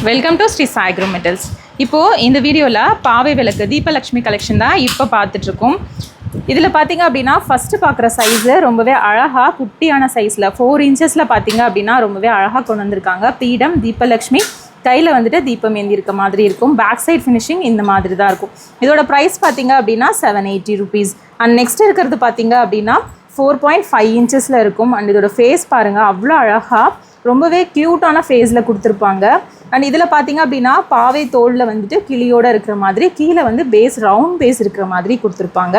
Welcome to Shri Saigro metals. இப்போது இந்த வீடியோவில் பாவை விளக்கு தீபலக்ஷ்மி கலெக்ஷன் தான் இப்போ பார்த்துட்ருக்கோம். இதில் பார்த்தீங்க அப்படின்னா ஃபஸ்ட்டு பார்க்குற சைஸு ரொம்பவே அழகாக குட்டியான சைஸில் 4 இன்ச்சஸில் பார்த்தீங்க அப்படின்னா ரொம்பவே அழகாக கொண்டு வந்திருக்காங்க. பீடம் தீபலக்ஷ்மி கையில் வந்துட்டு தீபம் ஏந்தி இருக்க மாதிரி இருக்கும். பேக் சைட் ஃபினிஷிங் இந்த மாதிரி தான் இருக்கும். இதோட ப்ரைஸ் பார்த்தீங்க அப்படின்னா 780 rupees. அண்ட் நெக்ஸ்ட் இருக்கிறது பார்த்தீங்க அப்படின்னா 4.5 இன்ச்சஸில் இருக்கும். அண்ட் இதோட ஃபேஸ் பாருங்கள், அவ்வளோ அழகாக ரொம்பவே க்யூட்டான ஃபேஸில் கொடுத்துருப்பாங்க. அண்ட் இதில் பார்த்தீங்க அப்படின்னா பாவை தோலில் வந்துட்டு கிளியோடு இருக்கிற மாதிரி கீழே வந்து பேஸ் ரவுண்ட் பேஸ் இருக்கிற மாதிரி கொடுத்துருப்பாங்க.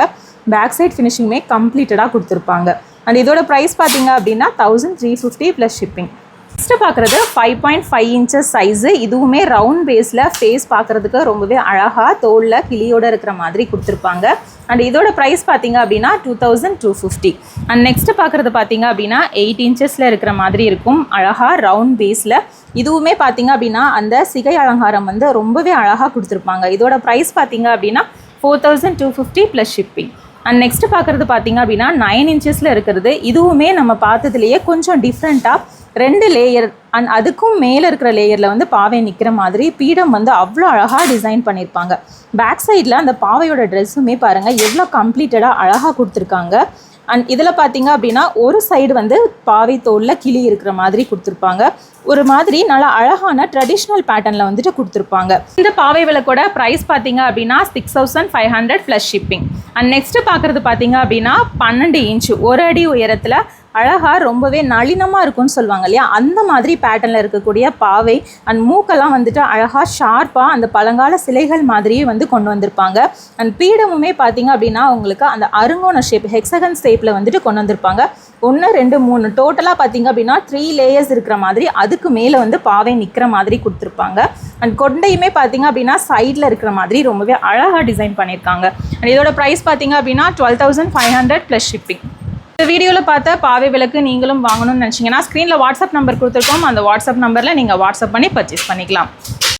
பேக் சைட் ஃபினிஷிங்குமே கம்ப்ளீட்டடாக கொடுத்துருப்பாங்க. அண்ட் இதோட ப்ரைஸ் பார்த்தீங்க அப்படின்னா 1350 ப்ளஸ் ஷிப்பிங். நெக்ஸ்ட்டு பார்க்குறது 5.5 இன்ச்சஸ் சைஸு. இதுவுமே ரவுண்ட் பேஸில் ஃபேஸ் பார்க்குறதுக்கு ரொம்பவே அழகாக தோலில் கிளியோடு இருக்கிற மாதிரி கொடுத்துருப்பாங்க. அண்ட் இதோட ப்ரைஸ் பார்த்தீங்க அப்படின்னா 2250. அண்ட் நெக்ஸ்ட்டு பார்க்குறது பார்த்தீங்க அப்படின்னா 8 இன்ச்சஸில் இருக்கிற மாதிரி இருக்கும். அழகாக ரவுண்ட் பேஸில் இதுவுமே பார்த்தீங்க அப்படின்னா அந்த சிகை அலங்காரம் வந்து ரொம்பவே அழகாக கொடுத்துருப்பாங்க. இதோட ப்ரைஸ் பார்த்தீங்க அப்படின்னா 4250 ப்ளஸ் ஷிப்பிங். அண்ட் நெக்ஸ்ட்டு பார்க்குறது பார்த்தீங்க அப்படின்னா 9 இன்ச்சஸில் இருக்கிறது. இதுவுமே நம்ம பார்த்ததுலேயே கொஞ்சம் டிஃப்ரெண்ட்டாக 2 லேயர் அண்ட் அதுக்கும் மேலே இருக்கிற லேயரில் வந்து பாவை நிற்கிற மாதிரி பீடம் வந்து அவ்வளோ அழகாக டிசைன் பண்ணியிருப்பாங்க. பேக் சைடில் அந்த பாவையோட ட்ரெஸ்ஸுமே பாருங்கள் எவ்வளோ கம்ப்ளீட்டடாக அழகாக கொடுத்துருக்காங்க. அண்ட் இதில் பார்த்தீங்க அப்படின்னா ஒரு சைடு வந்து பாவை தோலில் கிளி இருக்கிற மாதிரி கொடுத்துருப்பாங்க. ஒரு மாதிரி நல்லா அழகான ட்ரெடிஷ்னல் பேட்டர்னில் வந்துட்டு கொடுத்துருப்பாங்க. இந்த பாவை விளக்கோட ப்ரைஸ் பார்த்தீங்க அப்படின்னா 6500 ப்ளஸ் ஷிப்பிங். அண்ட் நெக்ஸ்ட்டு பார்க்குறது பார்த்தீங்க அப்படின்னா 12 இன்ச்சு 1 அடி உயரத்தில் அழகாக ரொம்பவே நளினமாக இருக்கும்னு சொல்லுவாங்க இல்லையா, அந்த மாதிரி பேட்டர்னில் இருக்கக்கூடிய பாவை. அண்ட் மூக்கெல்லாம் வந்துட்டு அழகாக ஷார்ப்பாக அந்த பழங்கால சிலைகள் மாதிரியே வந்து கொண்டு வந்திருப்பாங்க. அண்ட் பீடமுமே பார்த்தீங்க அப்படின்னா உங்களுக்கு அந்த அருங்கோண ஷேப் ஹெக்ஸகன் ஷேப்பில் வந்துட்டு கொண்டு வந்திருப்பாங்க. 1 2 3 டோட்டலாக பார்த்தீங்க அப்படின்னா 3 லேயர்ஸ் இருக்கிற மாதிரி அதுக்கு மேலே வந்து பாவை நிற்கிற மாதிரி கொடுத்துருப்பாங்க. அண்ட் கொண்டையுமே பார்த்தீங்க அப்படின்னா சைடில் இருக்கிற மாதிரி ரொம்பவே அழகாக டிசைன் பண்ணியிருக்காங்க. அண்ட் இதோட ப்ரைஸ் பார்த்தீங்க அப்படின்னா 12500 ப்ளஸ் ஷிப்பிங். இந்த வீடியோவில் பார்த்த பாவை விளக்கு நீங்களும் வாங்கணும்னு நினச்சிங்கன்னா ஸ்க்ரீனில் வாட்ஸ்அப் நம்பர் கொடுத்துருக்கோம். அந்த வாட்ஸ்அப் நம்பரில் நீங்கள் வாட்ஸ்அப் பண்ணி பர்ச்சேஸ் பண்ணிக்கலாம்.